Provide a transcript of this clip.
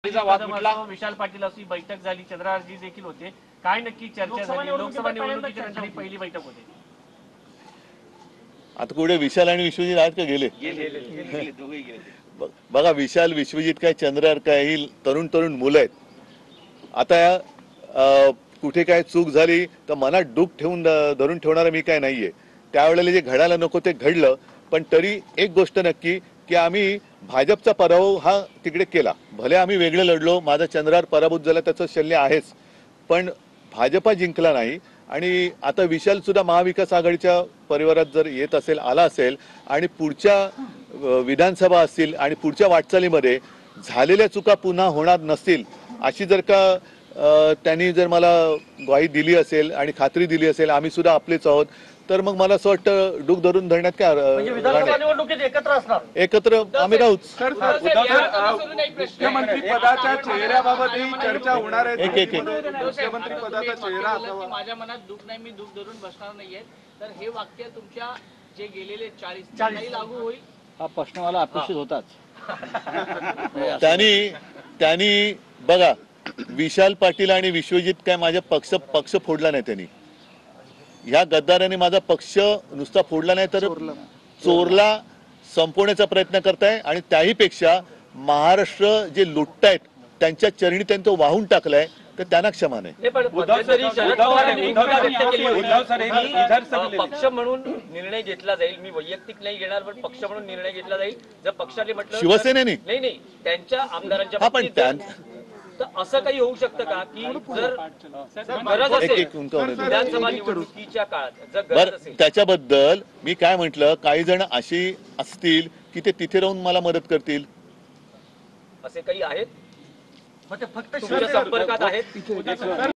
विशाल पाटील अशी बैठक झाली, चंद्रहारजी देखील होते. काय नक्की चर्चा झाली? लोकसभा निवडणुकीच्या नंतर ही पहिली बैठक होती. आता कुठे विशाल आणि विश्वजित आहेत का गेले? बघा, विशाल विश्वजित काय चंद्रहार काय ही तरुण तरुण मुलं आहेत. आता कुठे काय चूक झाली तर मनात डूक ठेवून धरून ठेवणारा मी काय नाहीये. त्यावेळेला जे घडायला नको ते घडलं. पण तरी एक गोष्ट नक्की की आम्ही भाजपचा पराभव हा तिकडे केला. भले आम्ही वेगळे लढलो, माझा चंद्रहार पराभूत झाला त्याचं शल्य आहेच, पण भाजपा जिंकला नाही. आणि आता विशाल सुद्धा महाविकास आघाडीच्या परिवारात जर येत असेल, आला असेल आणि पुढच्या विधानसभा असतील आणि पुढच्या वाटचालीमध्ये झालेल्या चुका पुन्हा होणार नसतील अशी जर का त्यांनी जर मला ग्वाही दिली असेल आणि खात्री दिली असेल आम्ही सुद्धा आपलेच आहोत, तर मग मला असं वाटतं डूक धरून धरण्यात काय एकत्र आम्ही राहूच. मुख्यमंत्री पदाच्या चेहऱ्याबाबतही चर्चा होणार आहे. मुख्यमंत्री पदाचा चेहरा माझ्या मनात दुःख नाही, मी दुःख धरून बसणार नाहीये. तर हे वाक्य तुमच्या जे गेलेले 40 लागू होईल हा प्रश्न मला अपेक्षित होताच. त्यांनी बघा, विशाल पाटील आणि विश्वजित काय माझ्या पक्ष फोडला नाही. त्यांनी ह्या गद्दाराने माझा पक्ष नुसता फोडला नाही तर चोरला संपवण्याचा प्रयत्न करताय. आणि त्याही पेक्षा महाराष्ट्र जे लुटतायत त्यांच्या चरणी त्यांनी तो वाहून टाकलाय, तर त्यांना क्षमा नाही. पक्ष म्हणून निर्णय घेतला जाईल, मी वैयक्तिक नाही घेणार पण पक्ष म्हणून निर्णय घेतला जाईल. जर पक्षाने म्हटलं शिवसेनेने नाही त्यांच्या आमदारांच्या असं काही होऊ शकतं का की जर गरज असेल विधानसभा निवडणुकीच्या काळात जर गरज असेल, त्याच्याबद्दल मी काय म्हटलं, काही जण अशी असतील की ते तिथे राहून मला मदत करतील. असे काही आहेत, फक्त संपर्कात आहेत.